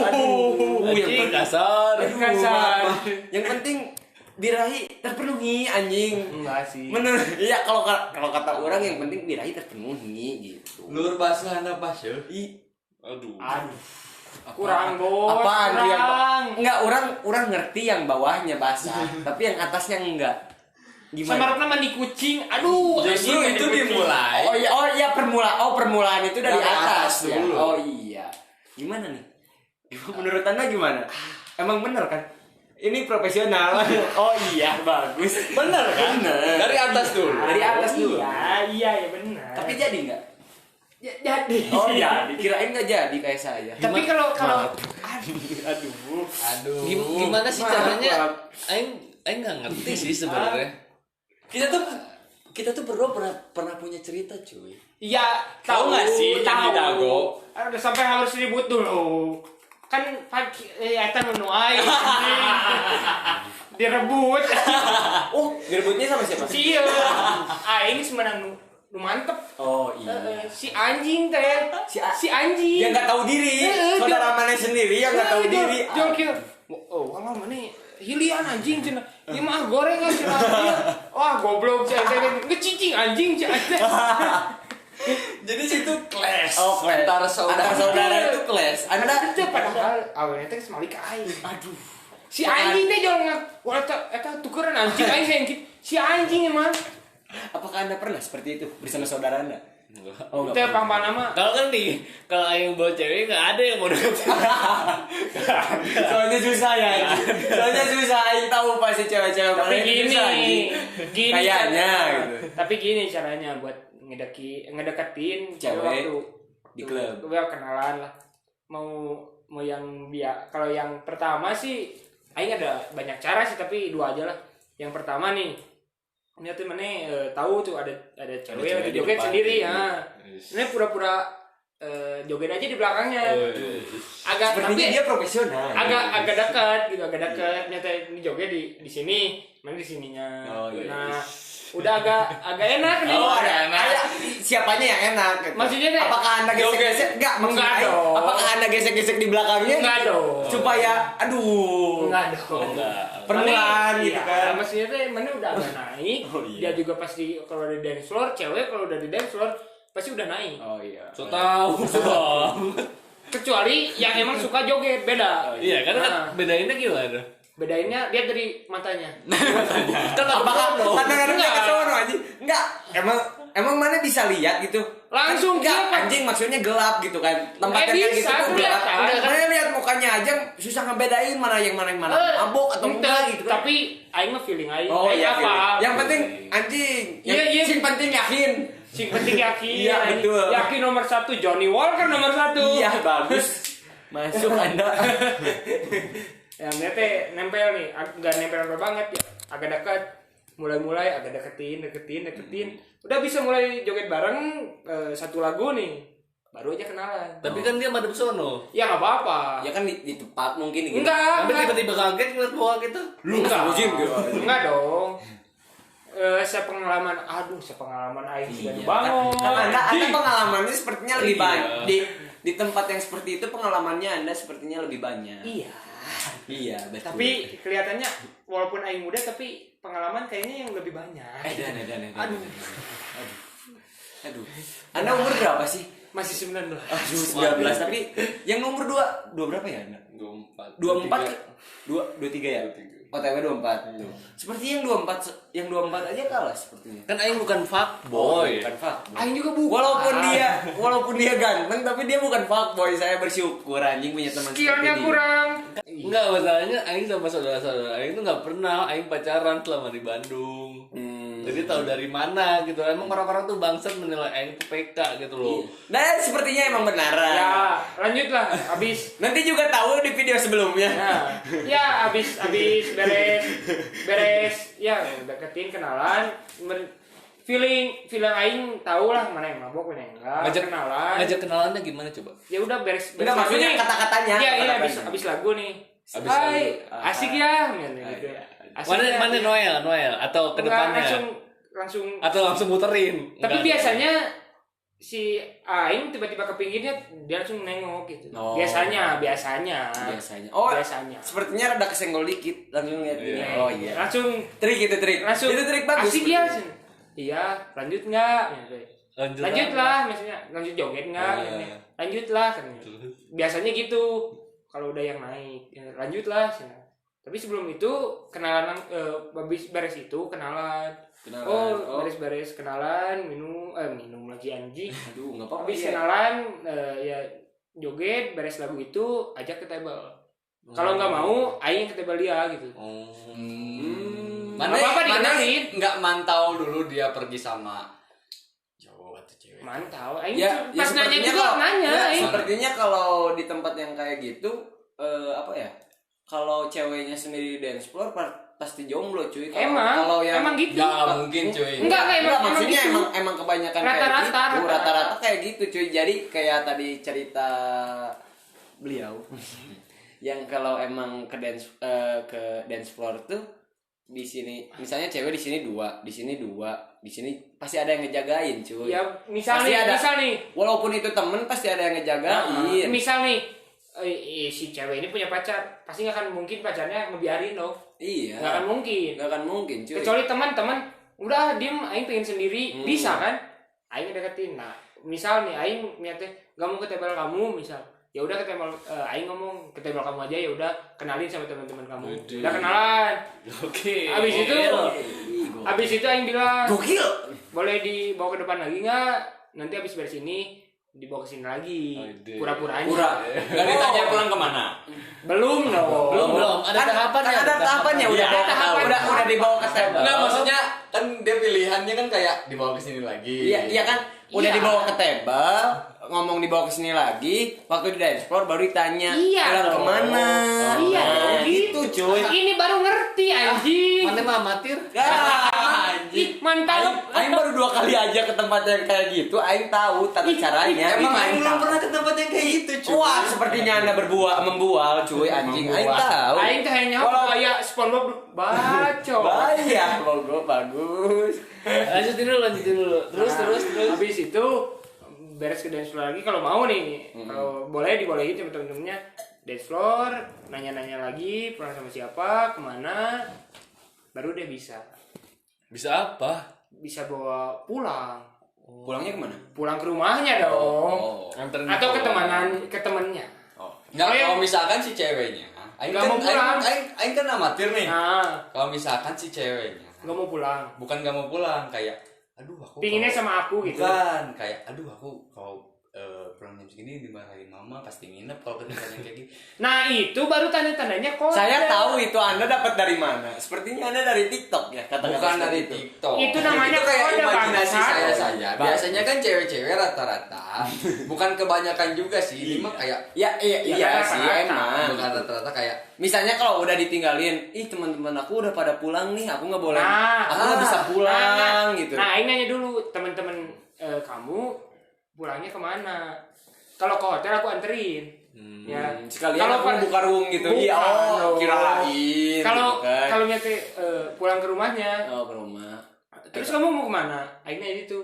[SPEAKER 3] Aduh. Yang kasar.
[SPEAKER 2] Yang penting birahi terpenuhi anjing.
[SPEAKER 1] Enggak sih.
[SPEAKER 2] Menurut iya kalau kata orang yang penting birahi terpenuhi gitu.
[SPEAKER 4] Lur bahasa Anda pas ya?
[SPEAKER 3] Aduh.
[SPEAKER 1] Kurang bos.
[SPEAKER 2] Apaan kurang? Enggak, orang ngerti yang bawahnya basah, tapi yang atasnya enggak.
[SPEAKER 1] Gimana? Sama mandi kucing. Aduh,
[SPEAKER 4] justru itu dimulai.
[SPEAKER 2] Oh iya permulaan itu dari atas ya.
[SPEAKER 4] dulu.
[SPEAKER 2] Oh iya. Gimana nih? Menurut Anda gimana? Emang bener kan? Ini profesional. Oh iya, bagus.
[SPEAKER 4] Bener kan?
[SPEAKER 2] Bener.
[SPEAKER 4] Dari atas dulu.
[SPEAKER 2] Dari atas dulu.
[SPEAKER 1] Iya benar.
[SPEAKER 2] Tapi jadi nggak?
[SPEAKER 1] Jadi.
[SPEAKER 2] Oh iya, dikirain nggak jadi kayak saya.
[SPEAKER 1] Tapi kalau
[SPEAKER 2] Aduh.
[SPEAKER 3] Gimana sih
[SPEAKER 2] Maaf,
[SPEAKER 3] caranya?
[SPEAKER 2] maaf.
[SPEAKER 3] Aing nggak ngerti sih sebenarnya.
[SPEAKER 4] Kita tuh berdua pernah punya cerita, cuy.
[SPEAKER 1] iya
[SPEAKER 4] Tahu nggak sih yang di Dago?
[SPEAKER 1] Udah sampai harus ribut dulu. Kan eta menuai direbut.
[SPEAKER 2] Oh, direbutnya sama siapa?
[SPEAKER 1] Sieu. Aing semenang nu mantep.
[SPEAKER 2] Oh iya.
[SPEAKER 1] Si anjing teh. Si anjing.
[SPEAKER 2] Yang nggak tahu diri. Saudara mana sendiri yang nggak tahu diri.
[SPEAKER 1] Jol kieu. Oh, kalau mana hilian anjing cenah. Ieu mah goreng cenah. Wah, goblok si anjing. Ngecicing anjing si anjing.
[SPEAKER 4] Jadi situ clash.
[SPEAKER 2] Oh, clash.
[SPEAKER 4] Antara saudara itu clash.
[SPEAKER 1] Anda itu padahal awalnya teh semali ka aing. Aduh. Si anjing teh jol wah eta tukeran anjing aing hengkit. Si anjing emang.
[SPEAKER 2] Apakah Anda pernah seperti itu bersama saudara Anda? Oh,
[SPEAKER 1] Teh pang nama.
[SPEAKER 3] Kalau kan nih, kalau Aing bawa cewek nggak ada yang mau deketin.
[SPEAKER 2] Soalnya susah ya. Soalnya susah Aing tahu pasti cewek-cewek
[SPEAKER 1] Tapi
[SPEAKER 2] mana
[SPEAKER 1] gini,
[SPEAKER 2] susah, anjing.
[SPEAKER 1] gini
[SPEAKER 2] Kayaknya
[SPEAKER 1] caranya.
[SPEAKER 2] gitu.
[SPEAKER 1] Tapi gini caranya buat ngedeketin
[SPEAKER 2] Cewek
[SPEAKER 1] waktu
[SPEAKER 2] di klub.
[SPEAKER 1] Gue kenalan lah. Mau yang dia. Kalau yang pertama sih aing ada banyak cara sih tapi dua aja lah. Yang pertama nih ini tuh mana tahu tuh ada cewek
[SPEAKER 2] cewek
[SPEAKER 1] lagi
[SPEAKER 2] di
[SPEAKER 1] joget
[SPEAKER 2] depan.
[SPEAKER 1] sendiri ya. Ini pura-pura joget aja di belakangnya. Agak
[SPEAKER 2] Sepertinya
[SPEAKER 1] tapi
[SPEAKER 2] dia profesional.
[SPEAKER 1] agak dekat gitu, agak dekat. Nyata ini joget di sini, mana di sininya.
[SPEAKER 2] Oh, iya.
[SPEAKER 1] Nah, udah agak enak nih.
[SPEAKER 2] Oh, ada enak. Siapanya yang enak gitu.
[SPEAKER 1] Maksudnya deh,
[SPEAKER 2] apakah Anda gesek-gesek? Enggak, maksudnya.
[SPEAKER 1] Enggak dong.
[SPEAKER 2] Apakah Anda gesek-gesek di belakangnya?
[SPEAKER 1] Enggak dong.
[SPEAKER 2] Supaya
[SPEAKER 1] Enggak dong.
[SPEAKER 2] Permulaan
[SPEAKER 1] Mana-
[SPEAKER 2] gitu
[SPEAKER 1] iya,
[SPEAKER 2] kan.
[SPEAKER 1] Maksudnya tuh mana udah agak naik.
[SPEAKER 2] Oh, iya.
[SPEAKER 1] Dia juga pasti kalau ada dance floor, cewek kalau udah di dance floor pasti udah naik.
[SPEAKER 2] Oh iya.
[SPEAKER 3] So tahu dong.
[SPEAKER 1] Kecuali yang emang suka joget beda.
[SPEAKER 3] Iya kan
[SPEAKER 1] Nah,
[SPEAKER 3] bedainnya gimana?
[SPEAKER 1] bedainnya lihat dari matanya.
[SPEAKER 3] Kan
[SPEAKER 2] Apakah pandangan
[SPEAKER 1] Enggak.
[SPEAKER 2] ke sono anjing? Enggak. Emang mana bisa lihat gitu?
[SPEAKER 1] Langsung
[SPEAKER 2] enggak,
[SPEAKER 1] dia-
[SPEAKER 2] anjing maksudnya gelap gitu kan. Tempatnya
[SPEAKER 1] Eh,
[SPEAKER 2] kan gitu
[SPEAKER 1] bisa,
[SPEAKER 2] tuh gelap.
[SPEAKER 1] kelihatan.
[SPEAKER 2] Mana lihat mukanya aja susah ngebedain mana yang mana mabok atau
[SPEAKER 1] Ente,
[SPEAKER 2] enggak gitu kan.
[SPEAKER 1] Tapi aing mah feeling aing.
[SPEAKER 2] Oh
[SPEAKER 1] Aing
[SPEAKER 2] iya.
[SPEAKER 1] apa?
[SPEAKER 2] Yang penting anjing.
[SPEAKER 1] Iya, iya.
[SPEAKER 2] Yang penting yakin.
[SPEAKER 1] Sing penting yakin.
[SPEAKER 2] Iya, betul.
[SPEAKER 1] Yakin nomor 1 Johnny Walker nomor 1.
[SPEAKER 2] Iya, bagus. Masuk Anda.
[SPEAKER 1] Yang dia teh nempel nih, enggak nempel banget ya. Agak dekat. Mulai agak deketin. Udah bisa mulai joget bareng satu lagu nih. Baru aja kenalan.
[SPEAKER 3] Tapi kan dia madep sono.
[SPEAKER 1] Ya enggak apa-apa.
[SPEAKER 2] Ya kan di tempat mungkin gitu.
[SPEAKER 1] Enggak.
[SPEAKER 3] Tapi tiba-tiba kaget ngeliat bawa gitu.
[SPEAKER 1] Enggak.
[SPEAKER 2] gitu.
[SPEAKER 1] Enggak dong. Sepengalaman aing sudah bangun.
[SPEAKER 2] Anda pengalamannya sepertinya lebih
[SPEAKER 3] Iya.
[SPEAKER 2] banyak. Di tempat yang seperti itu pengalamannya Anda sepertinya lebih banyak.
[SPEAKER 1] Iya.
[SPEAKER 2] Iya, betul.
[SPEAKER 1] Tapi kelihatannya walaupun aing muda tapi pengalaman kayaknya yang lebih banyak.
[SPEAKER 2] Dan.
[SPEAKER 1] Aduh.
[SPEAKER 2] Aduh. Anda umur berapa sih?
[SPEAKER 1] Masih 19.
[SPEAKER 2] Aduh, 19. Tapi yang nomor 2 berapa ya Anda? 24 23 ya? OTW 24. Seperti yang 24 aja kalah sepertinya.
[SPEAKER 3] Kan Aing bukan fuckboy.
[SPEAKER 2] Bukan fuckboy.
[SPEAKER 1] Aing juga bukan.
[SPEAKER 2] Walaupun dia ganteng tapi dia bukan fuckboy. Saya bersyukur anjing punya teman seperti
[SPEAKER 1] Skillnya
[SPEAKER 2] dia.
[SPEAKER 1] kurang.
[SPEAKER 3] Enggak, masalahnya Aing sama saudara-saudara Aing tuh nggak pernah Aing pacaran selama di Bandung. Jadi tahu dari mana gitu. Emang orang-orang tuh bangsat menilai Aing tuh PK gitu loh.
[SPEAKER 2] Nah, sepertinya emang benaran.
[SPEAKER 1] Ya, lanjutlah habis.
[SPEAKER 2] Nanti juga tahu di video sebelumnya.
[SPEAKER 1] Nah, ya habis beres ya deketin kenalan feeling aing tahu lah mana yang mabok mana yang enggak
[SPEAKER 3] Ngajak kenalannya gimana coba?
[SPEAKER 1] ya udah beres
[SPEAKER 2] Enggak,
[SPEAKER 1] lagu
[SPEAKER 2] maksudnya
[SPEAKER 1] nih.
[SPEAKER 2] kata-katanya.
[SPEAKER 1] Iya
[SPEAKER 2] Kata-katanya.
[SPEAKER 1] habis lagu nih.
[SPEAKER 3] Habis
[SPEAKER 1] Hai,
[SPEAKER 3] lagu.
[SPEAKER 1] asik ya gitu. Asik ya.
[SPEAKER 3] Mana Noel atau ke
[SPEAKER 1] Enggak,
[SPEAKER 3] depannya?
[SPEAKER 1] langsung
[SPEAKER 3] Atau langsung muterin?
[SPEAKER 1] tapi
[SPEAKER 3] Enggak.
[SPEAKER 1] biasanya si Aing tiba-tiba kepinggirnya dia langsung nengok gitu.
[SPEAKER 2] Oh.
[SPEAKER 1] Biasanya.
[SPEAKER 2] Oh,
[SPEAKER 1] biasanya.
[SPEAKER 2] sepertinya rada kesenggol dikit langsung lihat ini.
[SPEAKER 3] Iya.
[SPEAKER 2] Oh iya.
[SPEAKER 1] Langsung
[SPEAKER 2] Trik. Itu trik bagus.
[SPEAKER 1] asik ya. Iya, lanjut nggak? Lanjut
[SPEAKER 3] apa?
[SPEAKER 1] lah, misalnya lanjut joget nggak? Lanjut lah, kan. Biasanya gitu. Kalau udah yang naik, ya, lanjut lah. Tapi sebelum itu kenalan, habis beres itu kenalan. Beres-beres kenalan, minum lagi anjing.
[SPEAKER 2] Aduh, nggak apa-apa.
[SPEAKER 1] Habis
[SPEAKER 2] Ya.
[SPEAKER 1] kenalan, ya joget, beres lagu itu, ajak ke table. Kalau nggak mau, aing ke table dia gitu.
[SPEAKER 3] Mana
[SPEAKER 1] Apa-apa dikenalin.
[SPEAKER 3] nggak mantau dulu dia pergi sama cowok atau cewek.
[SPEAKER 1] Mantau, aing
[SPEAKER 2] Ya,
[SPEAKER 1] pas nanya
[SPEAKER 2] sepertinya
[SPEAKER 1] juga
[SPEAKER 2] kalau-
[SPEAKER 1] nanya.
[SPEAKER 2] ya,
[SPEAKER 1] Aing.
[SPEAKER 2] sepertinya kalau di tempat yang kayak gitu apa ya? Kalau ceweknya sendiri dance floor pasti jomblo cuy. Kalau yang
[SPEAKER 1] emang gitu.
[SPEAKER 3] Nggak mungkin cuy.
[SPEAKER 1] Enggak, emang
[SPEAKER 2] maksudnya
[SPEAKER 1] gitu.
[SPEAKER 2] emang kebanyakan
[SPEAKER 1] Rata-rata,
[SPEAKER 2] kayak gitu.
[SPEAKER 1] rata-rata.
[SPEAKER 2] Rata-rata kayak gitu cuy. Jadi kayak tadi cerita beliau yang kalau emang ke dance floor tuh di sini misalnya cewek di sini dua, di sini pasti ada yang ngejagain cuy.
[SPEAKER 1] Ya, misal
[SPEAKER 2] Pasti
[SPEAKER 1] nih,
[SPEAKER 2] walaupun itu temen pasti ada yang ngejagain.
[SPEAKER 1] misal nih, si cewek ini punya pacar, pasti nggak akan mungkin pacarnya ngebiarin loh.
[SPEAKER 2] Iya.
[SPEAKER 1] Nggak akan mungkin.
[SPEAKER 2] cuy.
[SPEAKER 1] Kecuali teman-teman, udah diem, aing pengen sendiri, bisa kan? Aing deketin. Nah, misal nih, aing niatnya nggak mau ke table kamu, misal, ya udah ke table, aing ngomong ke table kamu aja, ya udah kenalin sama teman-teman kamu. Udah kenalan.
[SPEAKER 3] Oke.
[SPEAKER 1] Abis itu aing bilang,
[SPEAKER 2] Gokil.
[SPEAKER 1] boleh dibawa ke depan lagi nggak? Nanti abis beres ini dibawa ke sini lagi. Pura-puranya.
[SPEAKER 4] Gak ditanya pulang kemana.
[SPEAKER 1] Belum dong.
[SPEAKER 3] Belum. Ada tahapannya.
[SPEAKER 2] Ada tahapannya udah
[SPEAKER 1] Iya,
[SPEAKER 2] bawa ke
[SPEAKER 1] tahapan.
[SPEAKER 2] udah dibawa ke table.
[SPEAKER 3] Enggak, maksudnya kan dia pilihannya kan kayak dibawa ke sini lagi.
[SPEAKER 2] Iya kan udah
[SPEAKER 1] Iya.
[SPEAKER 2] dibawa ke table, ngomong dibawa ke sini lagi, waktu di dance floor baru ditanya
[SPEAKER 1] Iya
[SPEAKER 2] pulang
[SPEAKER 1] dong.
[SPEAKER 2] kemana.
[SPEAKER 1] Iya
[SPEAKER 2] Nah,
[SPEAKER 1] dong,
[SPEAKER 2] gitu cuy.
[SPEAKER 1] Ini baru ngerti anjing.
[SPEAKER 3] Mana mah amatir?
[SPEAKER 2] Anjing.
[SPEAKER 1] Mantap.
[SPEAKER 2] Aing baru 2 kali aja ke tempat yang kayak gitu, aing tahu tata caranya.
[SPEAKER 4] Emang
[SPEAKER 2] Aing
[SPEAKER 4] Aing belum pernah ke tempat yang kayak gitu cuy.
[SPEAKER 2] Wah, sepertinya Anda membual cuy anjing. Aing tahu.
[SPEAKER 1] Aing teh hanya kayak SpongeBob baco.
[SPEAKER 2] Banyak logo bagus.
[SPEAKER 3] Lanjutin dulu. Terus.
[SPEAKER 1] Habis itu beres ke dance floor lagi kalau mau nih. Kalau boleh dibolehin sama temen-temennya dance floor, nanya-nanya lagi pulang sama siapa, kemana, baru dia bisa bawa pulang.
[SPEAKER 2] Pulangnya kemana?
[SPEAKER 1] Pulang ke rumahnya dong.
[SPEAKER 3] Nganterin
[SPEAKER 1] Atau ke
[SPEAKER 3] pulang.
[SPEAKER 1] temennya.
[SPEAKER 4] Nggak,
[SPEAKER 1] Oh, iya.
[SPEAKER 4] kalau misalkan si ceweknya, Aing
[SPEAKER 1] Nggak
[SPEAKER 4] kan,
[SPEAKER 1] mau pulang.
[SPEAKER 4] Aing kan amatir nih.
[SPEAKER 1] Nah,
[SPEAKER 4] Kalau misalkan si ceweknya,
[SPEAKER 1] nggak mau pulang.
[SPEAKER 4] bukan nggak mau pulang, kayak, aduh aku.
[SPEAKER 1] Pinginnya
[SPEAKER 4] kalau-
[SPEAKER 1] sama aku gitu.
[SPEAKER 4] Bukan, kayak, aduh aku kalau pulang jam segini dimarahin mama pasti nginep kalau kedengaran kayak gitu.
[SPEAKER 1] Nah itu baru tanda-tandanya kode.
[SPEAKER 2] Saya tahu itu Anda dapat dari mana. Sepertinya Anda dari TikTok ya kata-kata
[SPEAKER 4] Bukan
[SPEAKER 2] seperti
[SPEAKER 4] dari
[SPEAKER 2] itu.
[SPEAKER 4] TikTok.
[SPEAKER 1] Itu namanya
[SPEAKER 4] itu kayak
[SPEAKER 1] kode,
[SPEAKER 4] imajinasi
[SPEAKER 1] bangsa.
[SPEAKER 4] saya saja.
[SPEAKER 2] Bang.
[SPEAKER 4] Biasanya kan cewek-cewek rata-rata, bukan kebanyakan juga sih. Ini mah kayak
[SPEAKER 2] Iya
[SPEAKER 1] rata-rata.
[SPEAKER 2] sih emang.
[SPEAKER 4] bukan rata-rata kayak
[SPEAKER 2] Misalnya kalau udah ditinggalin, ih teman-teman aku udah pada pulang nih, aku nggak boleh,
[SPEAKER 1] Nah,
[SPEAKER 2] aku nggak bisa pulang gitu.
[SPEAKER 1] Nah, ini nanya dulu teman-teman kamu pulangnya kemana? Kalau ke hotel aku anterin. Ya.
[SPEAKER 2] Sekalian
[SPEAKER 1] Kalau
[SPEAKER 2] aku
[SPEAKER 1] pada-
[SPEAKER 2] buka room gitu.
[SPEAKER 1] Bukan,
[SPEAKER 2] Iya,
[SPEAKER 1] dong.
[SPEAKER 2] kirain.
[SPEAKER 1] Kalau
[SPEAKER 2] gitu kan.
[SPEAKER 1] kalau nyate pulang ke rumahnya,
[SPEAKER 2] Oh ke rumah.
[SPEAKER 1] terus kamu mau kemana? Akhirnya itu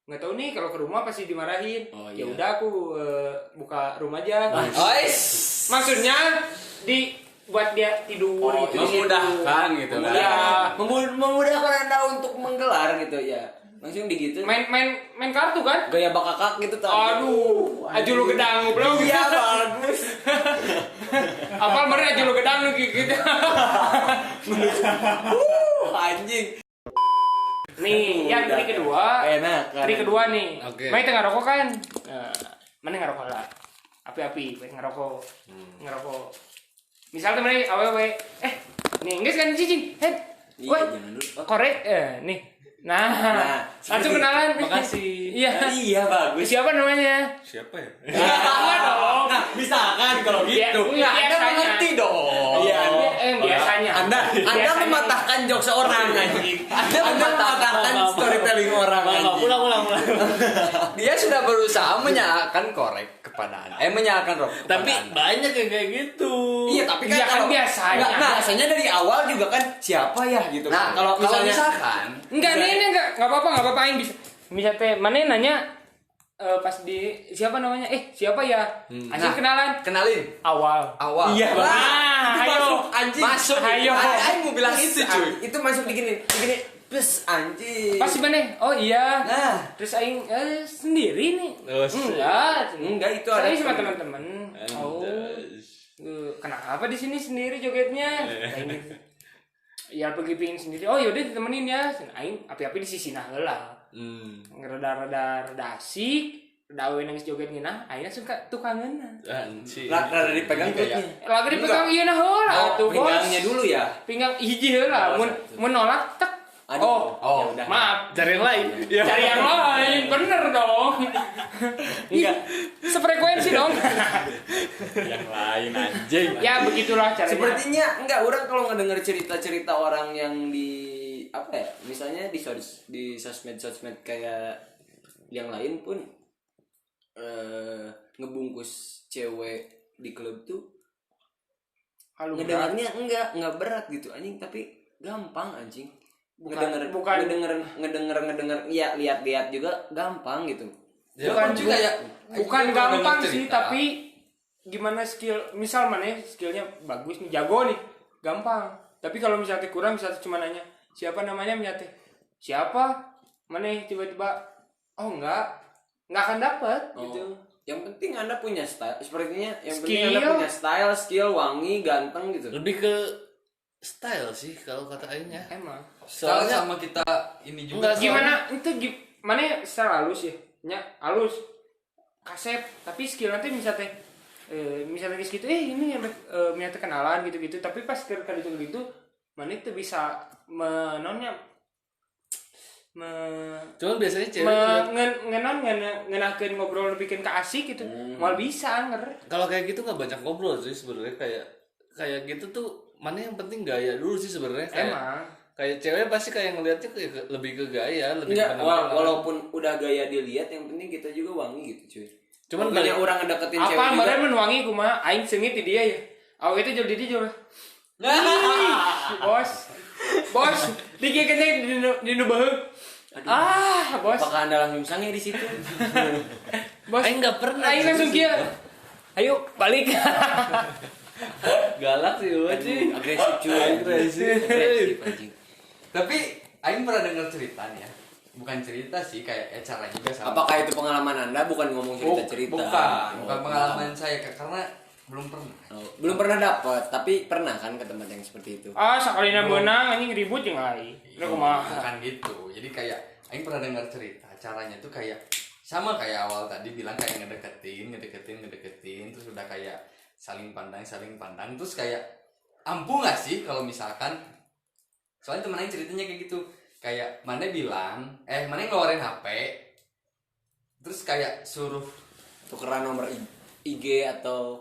[SPEAKER 1] nggak tahu nih kalau ke rumah pasti dimarahin.
[SPEAKER 2] Oh,
[SPEAKER 1] Ya
[SPEAKER 2] iya.
[SPEAKER 1] udah aku buka room aja.
[SPEAKER 4] Ois,
[SPEAKER 1] Maksudnya buat dia tidur
[SPEAKER 2] Oh,
[SPEAKER 1] gitu.
[SPEAKER 4] memudahkan gitu kan.
[SPEAKER 1] Ya,
[SPEAKER 2] Memudahkan Anda untuk menggelar gitu ya. Langsung digitu.
[SPEAKER 1] main kartu kan?
[SPEAKER 2] Gaya bakakak gitu tadi.
[SPEAKER 1] Aduh, aju lu gedang belum?
[SPEAKER 2] Iya bagus.
[SPEAKER 1] Apa bener aju lu gedang lu gitu.
[SPEAKER 2] Anjing.
[SPEAKER 1] Nih, yang tri kedua.
[SPEAKER 2] Enak.
[SPEAKER 1] Tri kedua nih.
[SPEAKER 3] Oke.
[SPEAKER 1] Main tengah rokok kan? Mana ngerokok lah? Api-api, baik ngerokok. Ngerokok. Misal temennya awewe, nih enggak kan cicing.
[SPEAKER 2] Iya,
[SPEAKER 1] Woi,
[SPEAKER 2] jangan dulu.
[SPEAKER 1] korek nih. Nah, langsung kenalan.
[SPEAKER 3] Makasih.
[SPEAKER 1] Iya.
[SPEAKER 2] Iya bagus.
[SPEAKER 1] Siapa namanya?
[SPEAKER 3] Siapa ya?
[SPEAKER 1] Enggak dong.
[SPEAKER 2] Nah, misalkan kalau
[SPEAKER 1] Ya,
[SPEAKER 2] gitu.
[SPEAKER 1] enggak,
[SPEAKER 2] Anda
[SPEAKER 1] biasanya.
[SPEAKER 2] mengerti dong. Iya.
[SPEAKER 1] Biasanya.
[SPEAKER 2] Anda
[SPEAKER 1] Biasanya.
[SPEAKER 2] mematahkan jokes orang anjing. Anda mematahkan storytelling orang anjing.
[SPEAKER 3] Pulang.
[SPEAKER 4] Dia sudah berusaha menyalakan korek kepada Anda. Menyalakan rokok.
[SPEAKER 3] Tapi
[SPEAKER 4] kepada Anda.
[SPEAKER 3] banyak yang kayak gitu.
[SPEAKER 2] Iya, tapi kan
[SPEAKER 1] Iya, kan
[SPEAKER 2] kalau
[SPEAKER 1] biasanya.
[SPEAKER 2] biasanya dari awal juga kan siapa ya gitu.
[SPEAKER 4] Nah,
[SPEAKER 2] kan.
[SPEAKER 4] kalau misalkan
[SPEAKER 1] Enggak, ini enggak apa-apa aing bisa teh. Mana nanya pas di siapa namanya? Siapa ya? Anjing kenalan.
[SPEAKER 4] kenalin
[SPEAKER 1] Awal.
[SPEAKER 2] Iya, Bang.
[SPEAKER 1] Ah,
[SPEAKER 2] Itu
[SPEAKER 1] ayo.
[SPEAKER 2] masuk anjing.
[SPEAKER 4] masuk.
[SPEAKER 1] Ayo.
[SPEAKER 4] Aing mau bilang itu cuy.
[SPEAKER 2] Itu masuk digini plus anjing.
[SPEAKER 1] Pas mana? Oh iya.
[SPEAKER 2] Nah,
[SPEAKER 1] Terus aing sendiri nih.
[SPEAKER 3] Oh,
[SPEAKER 1] Enggak.
[SPEAKER 2] enggak itu
[SPEAKER 1] Saya
[SPEAKER 2] ada
[SPEAKER 1] sama teman-teman. Oh. Kenapa di sini sendiri jogetnya? Aing gitu. Ya pergi pingin sendiri. Oh yaudah ditemenin ya. Aing api-api di sisi nah heula. Ngereda-reda asik. Dawe nangis joget ngeunah, ayeuna suka tukangeunna.
[SPEAKER 3] Anjir.
[SPEAKER 2] Rada dipegang perutnya.
[SPEAKER 1] Lagi dipegang ieu nah heula atuh, Bos.
[SPEAKER 2] Pinggangnya dulu ya.
[SPEAKER 1] Pinggang hiji heula, mun nolak tek.
[SPEAKER 2] Aduh.
[SPEAKER 1] Oh,
[SPEAKER 2] Ya udah.
[SPEAKER 1] maaf.
[SPEAKER 3] Cari yang lain. Ya.
[SPEAKER 1] Cari yang lain, bener dong.
[SPEAKER 2] Enggak.
[SPEAKER 1] Sefrekuensi dong.
[SPEAKER 3] Yang lain anjing.
[SPEAKER 1] Ya begitulah caranya.
[SPEAKER 2] Sepertinya enggak, orang kalau ngedenger cerita-cerita orang yang di apa ya, misalnya di sosmed kayak yang lain pun ngebungkus cewek di klub tuh
[SPEAKER 1] Kalau
[SPEAKER 2] ngedengarnya enggak berat gitu anjing, tapi gampang anjing.
[SPEAKER 1] Bukan-
[SPEAKER 2] ngedenger ya, lihat-lihat juga gampang gitu.
[SPEAKER 1] bukan
[SPEAKER 4] juga ya.
[SPEAKER 1] bukan
[SPEAKER 4] Kita
[SPEAKER 1] gampang
[SPEAKER 4] denger
[SPEAKER 1] sih,
[SPEAKER 4] cerita.
[SPEAKER 1] tapi gimana skill, misal mana skillnya bagus nih, jago nih, gampang. Tapi kalau misalnya kurang, misalnya cuma nanya siapa namanya, misalnya siapa, mana tiba-tiba oh nggak akan dapat gitu.
[SPEAKER 2] Yang penting Anda punya style, sepertinya yang penting
[SPEAKER 1] Skill.
[SPEAKER 2] Anda punya style, skill, wangi, ganteng gitu.
[SPEAKER 3] Lebih ke style sih kalau kata Aing ya.
[SPEAKER 1] Emang
[SPEAKER 4] Soalnya
[SPEAKER 3] Soalnya
[SPEAKER 4] sama kita ini juga.
[SPEAKER 3] Enggak,
[SPEAKER 1] gimana itu mana secara halus ya, halus kasep, tapi skill nanti misalnya misalnya gitu ini yang misalnya kenalan gitu tapi pas kali itu gitu mana itu bisa menonnya
[SPEAKER 3] cuman biasanya cewek
[SPEAKER 1] ngenakeun ngobrol bikin ka asik gitu. Mal bisa anger.
[SPEAKER 3] kalau kayak gitu nggak banyak ngobrol sih sebenarnya, kayak gitu tuh mana yang penting gaya dulu sih sebenarnya.
[SPEAKER 1] Emang
[SPEAKER 3] Kayak cewek pasti kayak ngeliatnya kayak lebih ke gaya, lebih
[SPEAKER 2] Enggak,
[SPEAKER 3] ke penampilan.
[SPEAKER 2] walaupun udah gaya dilihat, yang penting kita juga wangi gitu cuy.
[SPEAKER 3] Cuman
[SPEAKER 2] banyak
[SPEAKER 3] balik-
[SPEAKER 2] orang ngedeketin cewek
[SPEAKER 1] apa
[SPEAKER 2] juga.
[SPEAKER 1] kemarin menwangi kumaha aing seungit di dia ya. Awe itu jadi dia juga. Ih, bos dikekenya di nu beuheung. Bos.
[SPEAKER 2] Apakah Anda langsung sange di situ?
[SPEAKER 1] Bos.
[SPEAKER 3] Aing nggak pernah.
[SPEAKER 1] Aing langsung kieu. Ayo balik.
[SPEAKER 3] galak sih anjing.
[SPEAKER 2] Agresif cuy. Agresif anjing.
[SPEAKER 4] Tapi Aing pernah denger cerita nih ya. Bukan cerita sih, kayak cara juga sama.
[SPEAKER 2] Apakah itu pengalaman Anda? Bukan ngomong cerita-cerita.
[SPEAKER 4] Bukan pengalaman saya karena belum pernah.
[SPEAKER 2] Belum pernah dapat, tapi pernah kan ke tempat yang seperti itu.
[SPEAKER 1] Sakalina beunang anjing ribut jeung aing. Udah kumaha.
[SPEAKER 4] Bukan gitu. Jadi kayak Aing pernah dengar cerita, caranya tuh kayak sama kayak awal tadi bilang, kayak ngedeketin, terus udah kayak saling pandang, terus kayak ampuh nggak sih kalau misalkan, soalnya temen Aing ceritanya kayak gitu, kayak mana bilang, mana ngeluarin HP, terus kayak suruh
[SPEAKER 2] Tukeran nomor IG atau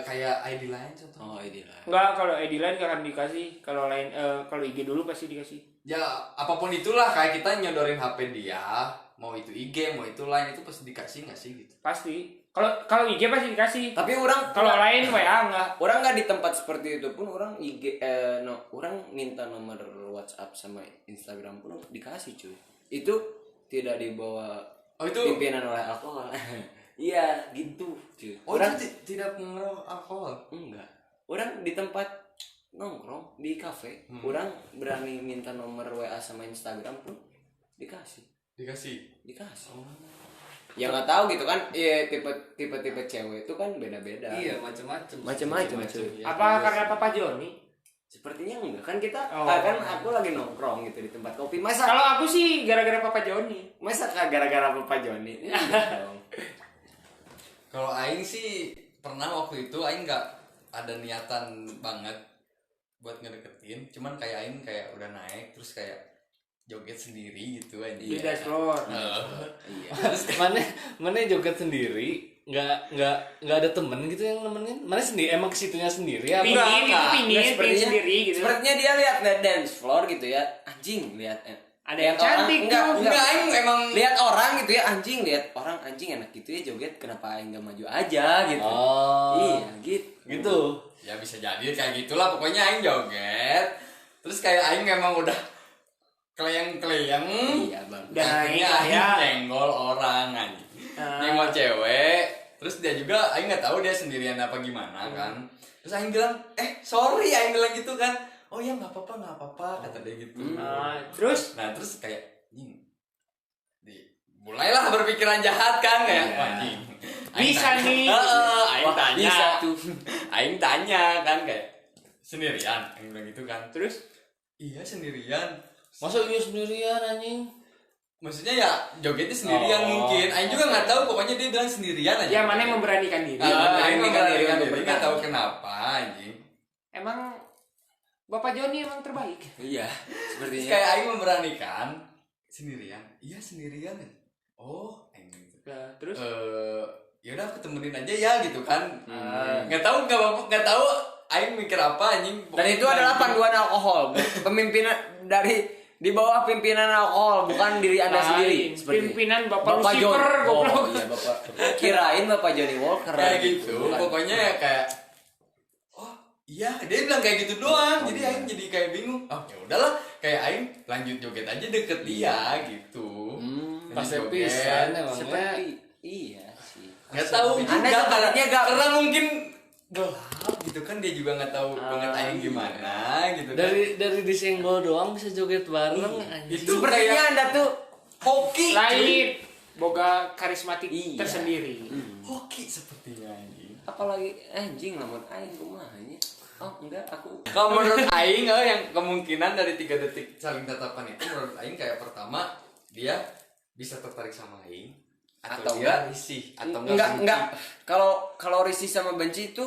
[SPEAKER 4] kayak ID lain contoh.
[SPEAKER 2] ID lah.
[SPEAKER 1] Enggak, kalau ID lain gak akan dikasih. Kalau lain kalau IG dulu pasti dikasih.
[SPEAKER 4] Ya apapun itulah, kayak kita nyodorin HP dia, mau itu IG, mau itu lain, itu pasti dikasih nggak sih gitu?
[SPEAKER 1] Pasti. Kalau IG pasti dikasih.
[SPEAKER 2] Tapi orang
[SPEAKER 1] Kalau lain WA enggak.
[SPEAKER 2] orang nggak di tempat seperti itu pun orang IG orang minta nomor WhatsApp sama Instagram pun dikasih cuy. Itu tidak dibawa
[SPEAKER 4] Oh itu,
[SPEAKER 2] pimpinan oleh alkohol. Iya gitu cuy.
[SPEAKER 4] oh
[SPEAKER 2] Orang
[SPEAKER 4] itu tidak pengaruh alkohol.
[SPEAKER 2] enggak. Orang di tempat nongkrong di kafe, orang berani minta nomor WA sama Instagram pun dikasih.
[SPEAKER 4] Dikasih. Oh.
[SPEAKER 2] Ya nggak tahu gitu kan. Iya, tipe cewek itu kan beda-beda.
[SPEAKER 3] Iya, macam-macam.
[SPEAKER 2] Macam-macam cuy.
[SPEAKER 1] Apa karena Papa Joni?
[SPEAKER 2] Sepertinya enggak kan kita
[SPEAKER 1] Oh.
[SPEAKER 2] kan aku lagi nongkrong gitu di tempat kopi. Masa
[SPEAKER 1] Kalau aku sih gara-gara Papa Joni.
[SPEAKER 2] gara-gara Bapak Joni? Enggak dong.
[SPEAKER 4] Kalau Aing sih pernah waktu itu Aing nggak ada niatan banget buat ngedeketin, cuman kayak Aing kayak udah naik terus kayak joget sendiri gitu aja.
[SPEAKER 1] Di dashboard.
[SPEAKER 2] Iya.
[SPEAKER 3] mana joget sendiri, nggak ada temen gitu yang nemenin. Mana sendiri, emang kesitunya sendiri apa?
[SPEAKER 1] Pingin, itu pingin, pingin
[SPEAKER 2] sepertinya
[SPEAKER 1] sendiri gitu.
[SPEAKER 2] Sepertinya dia lihat dance floor gitu ya. Anjing lihat.
[SPEAKER 1] Ada yang cantik tuh.
[SPEAKER 4] Enggak, Aing emang
[SPEAKER 2] Lihat orang gitu ya, anjing lihat orang anjing enak gitu ya joget, kenapa Aing enggak maju aja gitu.
[SPEAKER 3] Oh.
[SPEAKER 2] Iya, gitu.
[SPEAKER 3] Gitu.
[SPEAKER 4] ya bisa jadi kayak gitulah, pokoknya Aing joget. Terus kayak Aing memang udah keleyang-keleyang.
[SPEAKER 2] Iya, Bang.
[SPEAKER 1] Dan
[SPEAKER 4] Akhirnya
[SPEAKER 1] naik
[SPEAKER 4] Aing
[SPEAKER 1] ya.
[SPEAKER 4] nyenggol orang anjing. Nyenggol cewek. Terus dia juga Aing nggak tahu dia sendirian apa gimana kan. Terus Aing bilang, sorry, Aing bilang gitu kan. Oh ya nggak apa-apa kata dia gitu.
[SPEAKER 1] Terus
[SPEAKER 4] Terus kayak mulailah berpikiran jahat kan kayak
[SPEAKER 2] Iya.
[SPEAKER 4] "Wah, anjing.
[SPEAKER 1] Bisa nih.
[SPEAKER 4] Aing
[SPEAKER 2] Wah,
[SPEAKER 4] tanya.
[SPEAKER 2] bisa tuh.
[SPEAKER 4] Aing tanya kan kayak sendirian. Aing bilang gitu kan.
[SPEAKER 1] Terus
[SPEAKER 4] Iya sendirian.
[SPEAKER 3] Masa iya sendirian anjing?
[SPEAKER 4] Maksudnya ya jogetnya sendirian
[SPEAKER 3] Oh,
[SPEAKER 4] mungkin. Aing juga nggak tahu. Pokoknya dia bilang sendirian aja.
[SPEAKER 1] ya mana yang memberanikan diri.
[SPEAKER 4] Aing
[SPEAKER 2] memberanikan diri
[SPEAKER 4] memberanikan
[SPEAKER 2] untuk
[SPEAKER 4] diri nggak
[SPEAKER 2] bertanya.
[SPEAKER 4] tahu kenapa anjing.
[SPEAKER 1] Emang Bapak Joni emang terbaik.
[SPEAKER 2] Iya,
[SPEAKER 4] Terus
[SPEAKER 2] sepertinya.
[SPEAKER 4] kayak Aing memberanikan sendirian. Iya sendirian. Oh, Aing gitu.
[SPEAKER 1] Nah, terus
[SPEAKER 4] Ya udah aku temenin aja ya gitu kan.
[SPEAKER 2] Hmm.
[SPEAKER 4] Nggak tahu Aing mikir apa anjing.
[SPEAKER 2] Dan itu adalah panduan alkohol. Pemimpinan dari di bawah pimpinan alkohol, bukan diri Anda sendiri. Seperti
[SPEAKER 1] pimpinan Bapak Lucifer,
[SPEAKER 2] John.
[SPEAKER 1] goblok.
[SPEAKER 2] Oh iya Bapak. Kirain Bapak Johnny Walker.
[SPEAKER 4] kayak gitu.
[SPEAKER 2] Bukan.
[SPEAKER 4] Pokoknya ya kayak oh iya dia bilang kayak gitu doang. Jadi Aing jadi kayak bingung. Oh ya udahlah kayak Aing lanjut joget aja deket dia gitu.
[SPEAKER 3] Pas
[SPEAKER 4] Lanjut
[SPEAKER 3] pisan
[SPEAKER 4] joget.
[SPEAKER 3] emangnya.
[SPEAKER 2] Seperti iya sih.
[SPEAKER 4] Nggak tahu juga
[SPEAKER 2] Anda sepertinya
[SPEAKER 4] karena mungkin gelap gitu kan dia juga nggak tahu banget Aing gimana gitu kan.
[SPEAKER 3] Dari disenggol doang bisa joget bareng anjing.
[SPEAKER 4] Itu
[SPEAKER 2] Sepertinya
[SPEAKER 4] kayak
[SPEAKER 2] Anda tuh
[SPEAKER 4] hoki cuy.
[SPEAKER 1] lain boga karismatik
[SPEAKER 2] Iya.
[SPEAKER 1] tersendiri.
[SPEAKER 4] Hoki sepertinya anjing.
[SPEAKER 2] apalagi anjing lamun aing kumahanya. Oh, enggak, aku.
[SPEAKER 4] Kalau menurut Aing yang kemungkinan dari 3 detik saling tatapan itu menurut Aing kayak pertama dia bisa tertarik sama Aing atau
[SPEAKER 2] Atau
[SPEAKER 4] dia risih atau
[SPEAKER 2] enggak.
[SPEAKER 4] benci.
[SPEAKER 2] Kalau risih sama benci itu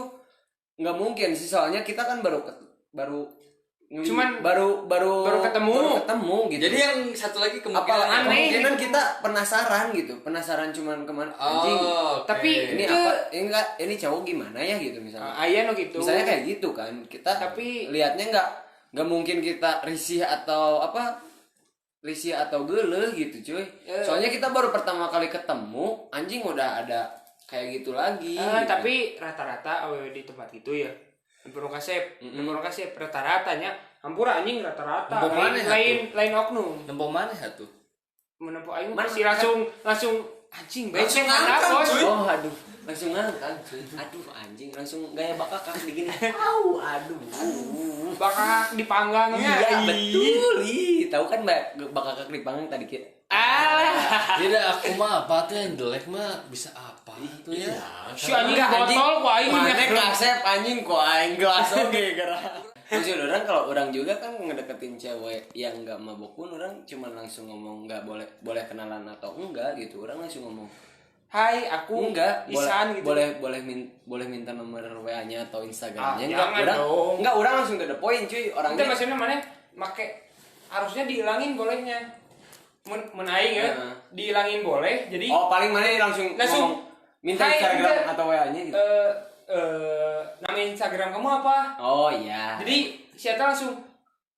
[SPEAKER 2] enggak mungkin sih, soalnya kita kan
[SPEAKER 1] Cuman
[SPEAKER 2] baru ketemu gitu.
[SPEAKER 4] Jadi yang satu lagi kemungkinan
[SPEAKER 2] apalagi
[SPEAKER 1] aneh.
[SPEAKER 2] kemungkinan kita penasaran cuman kemana anjing.
[SPEAKER 4] oke.
[SPEAKER 1] Tapi
[SPEAKER 2] Ini
[SPEAKER 1] itu-
[SPEAKER 2] ini cowok gimana ya gitu misalnya.
[SPEAKER 1] Aya no gitu.
[SPEAKER 2] Misalnya kayak gitu kan. Kita
[SPEAKER 1] Tapi-
[SPEAKER 2] lihatnya enggak mungkin kita risih atau geuleuh gitu cuy. Soalnya kita baru pertama kali ketemu, anjing udah ada kayak gitu lagi. gitu.
[SPEAKER 1] Tapi rata-rata awewe di tempat itu ya. Tempur kasep rata-ratanya hampura anjing rata-rata.
[SPEAKER 3] Tempur mana ya
[SPEAKER 1] Lain oknum.
[SPEAKER 3] Nempo mana satu?
[SPEAKER 1] Menempuh aing
[SPEAKER 2] Mana?
[SPEAKER 1] pasti langsung anjing
[SPEAKER 4] Langsung
[SPEAKER 1] beceng
[SPEAKER 4] ngangkat,
[SPEAKER 1] bos.
[SPEAKER 4] cuy.
[SPEAKER 2] Oh, aduh, langsung ngangkat cuy. Aduh, anjing langsung gaya bakakak digini. Aduh.
[SPEAKER 1] Bakal dipanggangnya.
[SPEAKER 2] Iya, betul. Ih, tahu kan Mbak bakakak dipanggang tadi kita.
[SPEAKER 3] Tidak, aku mah apa tuh yang jelek mah bisa apa tuh ya?
[SPEAKER 1] Si anjing
[SPEAKER 2] Enggak, anjing.
[SPEAKER 1] botol kok aing
[SPEAKER 2] Mana
[SPEAKER 1] inget.
[SPEAKER 2] kasep anjing kok aing gelas oge gara. Maksud orang kalau orang juga kan ngedeketin cewek yang enggak mabok pun orang cuma langsung ngomong enggak boleh kenalan atau enggak gitu. Orang langsung ngomong
[SPEAKER 1] Hai, aku
[SPEAKER 2] enggak,
[SPEAKER 1] Isan gitu.
[SPEAKER 2] boleh minta nomor WA-nya atau Instagramnya.
[SPEAKER 1] jangan
[SPEAKER 2] orang
[SPEAKER 1] dong.
[SPEAKER 2] enggak, orang langsung to the point cuy.
[SPEAKER 1] Itu
[SPEAKER 2] Orangnya
[SPEAKER 1] maksudnya mana make harusnya dihilangin bolehnya. Menaing ya,
[SPEAKER 2] Heeh.
[SPEAKER 1] dihilangin boleh. Jadi
[SPEAKER 2] oh paling mana langsung
[SPEAKER 1] Langsung,
[SPEAKER 2] ngomong, minta
[SPEAKER 1] hai,
[SPEAKER 2] Instagram
[SPEAKER 1] enggak.
[SPEAKER 2] atau WA-nya gitu.
[SPEAKER 1] nama Instagram kamu apa?
[SPEAKER 2] Oh iya.
[SPEAKER 1] Jadi siapa langsung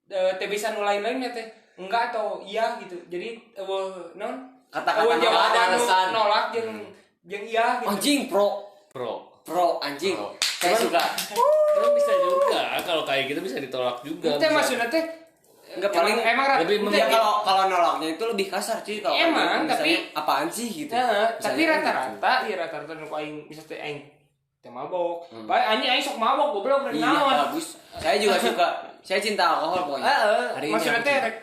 [SPEAKER 1] teh bisa nulain teh enggak atau iya gitu. Jadi non
[SPEAKER 2] Kata-kata
[SPEAKER 1] jawaban
[SPEAKER 2] alasan.
[SPEAKER 1] nolak jeung iya gitu.
[SPEAKER 2] Anjing pro anjing.
[SPEAKER 4] Pro.
[SPEAKER 2] Saya suka.
[SPEAKER 3] Kan bisa juga kalau kayak gitu bisa ditolak juga.
[SPEAKER 1] Itu
[SPEAKER 3] bisa.
[SPEAKER 1] maksudnya teh
[SPEAKER 2] Enggak paling
[SPEAKER 1] emang
[SPEAKER 3] lebih
[SPEAKER 1] ente-
[SPEAKER 2] ya kalau nolaknya itu lebih kasar sih kalau
[SPEAKER 1] Emang,
[SPEAKER 2] misalnya,
[SPEAKER 1] tapi-
[SPEAKER 2] apaan sih gitu.
[SPEAKER 1] tapi
[SPEAKER 2] Misalnya kan
[SPEAKER 1] rata-rata nu aing bisa teh aing teh mabok. Bae anjing sok mabok goblok
[SPEAKER 2] gitu.
[SPEAKER 1] rek
[SPEAKER 2] Iya
[SPEAKER 1] naon.
[SPEAKER 2] bagus. Saya juga suka. Saya cinta alkohol pokoknya. Hari ini
[SPEAKER 1] Maksudnya
[SPEAKER 2] aku
[SPEAKER 1] teh
[SPEAKER 2] cinta.
[SPEAKER 1] rek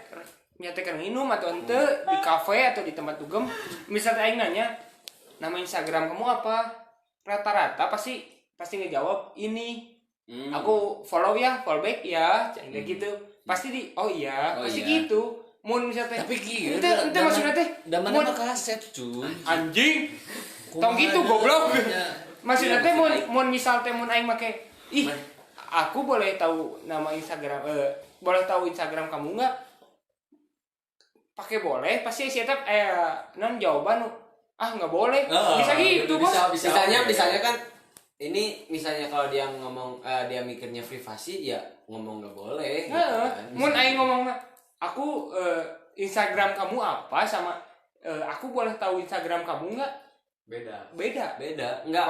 [SPEAKER 1] nyatekan minum atau ente di kafe atau di tempat dugem. Misalnya aing nanya, nama Instagram kamu apa? Rata-rata pasti ngejawab ini. Aku follow back ya, kayak gitu. Pasti
[SPEAKER 2] Oh
[SPEAKER 1] pasti
[SPEAKER 2] iya.
[SPEAKER 1] gitu. Mun misalnya teh.
[SPEAKER 3] Tapi gitu.
[SPEAKER 1] Ente maksudnya teh.
[SPEAKER 3] Daman
[SPEAKER 1] mun-
[SPEAKER 3] mah kaset cuy.
[SPEAKER 1] anjing. Tong gitu goblok. Maksudnya teh mun misal teh mun aing make aku boleh tahu nama Instagram boleh tahu Instagram kamu enggak? Pakai boleh, pasti si eta non jawaban enggak boleh. Bisa gitu, Bos.
[SPEAKER 2] Misalnya kan ini misalnya kalau dia ngomong dia mikirnya privasi ya ngomong nggak boleh gitu kan.
[SPEAKER 1] Mun aing ngomong aku Instagram kamu apa sama aku boleh tahu Instagram kamu enggak? Beda.
[SPEAKER 2] Enggak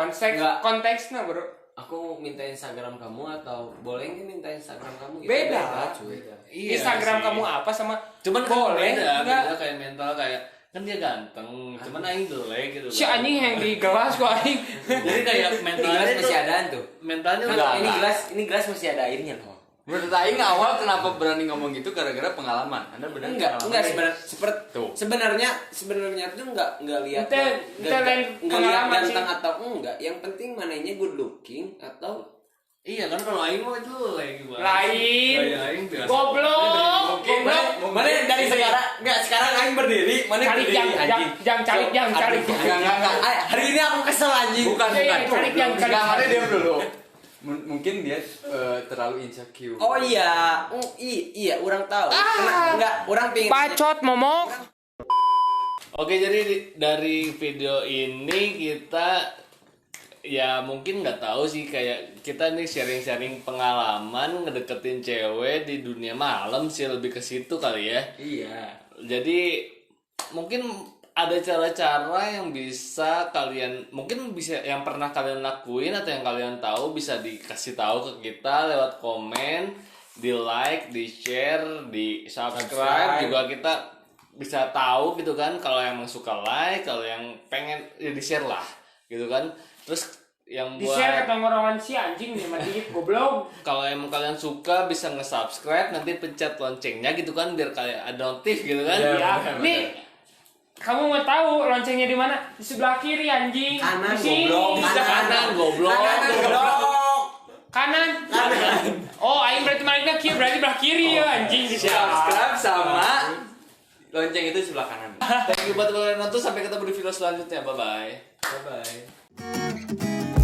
[SPEAKER 1] Konteksnya, Bro.
[SPEAKER 2] aku minta Instagram kamu atau boleh nggak minta Instagram kamu gitu.
[SPEAKER 1] Beda.
[SPEAKER 2] Cuy.
[SPEAKER 3] Iya
[SPEAKER 1] Instagram
[SPEAKER 3] sih.
[SPEAKER 1] kamu apa sama
[SPEAKER 3] Cuman kan
[SPEAKER 1] boleh
[SPEAKER 3] beda
[SPEAKER 1] enggak?
[SPEAKER 3] kayak mental kayak kan dia ganteng, cuman aing jelek gitu.
[SPEAKER 1] Si anjing yang di gelas kok aing.
[SPEAKER 3] Jadi kayak
[SPEAKER 2] Ini
[SPEAKER 3] mentalnya
[SPEAKER 2] gelas
[SPEAKER 3] tuh
[SPEAKER 2] masih adaan tuh.
[SPEAKER 3] mentalnya
[SPEAKER 2] Kan
[SPEAKER 3] udah
[SPEAKER 2] ini gelas masih ada airnya loh.
[SPEAKER 4] Menurut aing awal kenapa berani ngomong gitu gara-gara pengalaman. Anda benar
[SPEAKER 2] Enggak
[SPEAKER 4] Tuh.
[SPEAKER 2] sebenarnya tuh enggak lihat
[SPEAKER 1] Ente lain
[SPEAKER 2] enggak lihat
[SPEAKER 1] pengalaman sih.
[SPEAKER 2] ganteng atau enggak. Yang penting mananya good looking atau
[SPEAKER 3] Iya kan kalau aing mah itu lagi gimana?
[SPEAKER 1] Lain.
[SPEAKER 3] Gaya aing biasa.
[SPEAKER 1] Goblok.
[SPEAKER 2] mana dari sekarang aing berdiri, mana
[SPEAKER 1] Calik
[SPEAKER 2] berdiri anjing.
[SPEAKER 1] calik jang.
[SPEAKER 4] Enggak.
[SPEAKER 2] Hari ini aku kesel anjing.
[SPEAKER 4] Bukan.
[SPEAKER 1] Calik jang.
[SPEAKER 4] Enggak, mana diam dulu. Mungkin dia terlalu insecure.
[SPEAKER 2] Oh iya, iya, orang tahu. Enggak, orang pingin.
[SPEAKER 1] Bacot momok.
[SPEAKER 3] Oke, jadi dari video ini kita ya mungkin nggak tahu sih, kayak kita nih sharing-sharing pengalaman ngedeketin cewek di dunia malam sih, lebih ke situ kali ya.
[SPEAKER 2] Iya.
[SPEAKER 3] Jadi mungkin ada cara-cara yang bisa kalian, mungkin bisa yang pernah kalian lakuin atau yang kalian tahu bisa dikasih tahu ke kita lewat komen, di like, di share, di subscribe juga kita bisa tahu gitu kan. Kalau yang suka like, kalau yang pengen ya di share lah gitu kan. Terus yang
[SPEAKER 1] Di
[SPEAKER 3] buat
[SPEAKER 1] share ke tongkrongan si anjing nih mati goblok.
[SPEAKER 3] kalau emang kalian suka bisa nge-subscribe, nanti pencet loncengnya gitu kan biar kayak ada notif gitu kan.
[SPEAKER 1] Ya, nih kamu mau tahu loncengnya di mana? Di sebelah kiri anjing.
[SPEAKER 2] Kanan,
[SPEAKER 1] Di sini.
[SPEAKER 2] goblok.
[SPEAKER 1] Di sebelah
[SPEAKER 3] Kanan goblok.
[SPEAKER 1] kanan. Oh, aing berarti maliknya kiri, berarti belah kiri ya anjing. Di
[SPEAKER 4] Subscribe sama lonceng itu sebelah kanan.
[SPEAKER 3] Thank you buat kalian nonton, sampai ketemu di video selanjutnya. Bye bye.
[SPEAKER 4] Bye bye.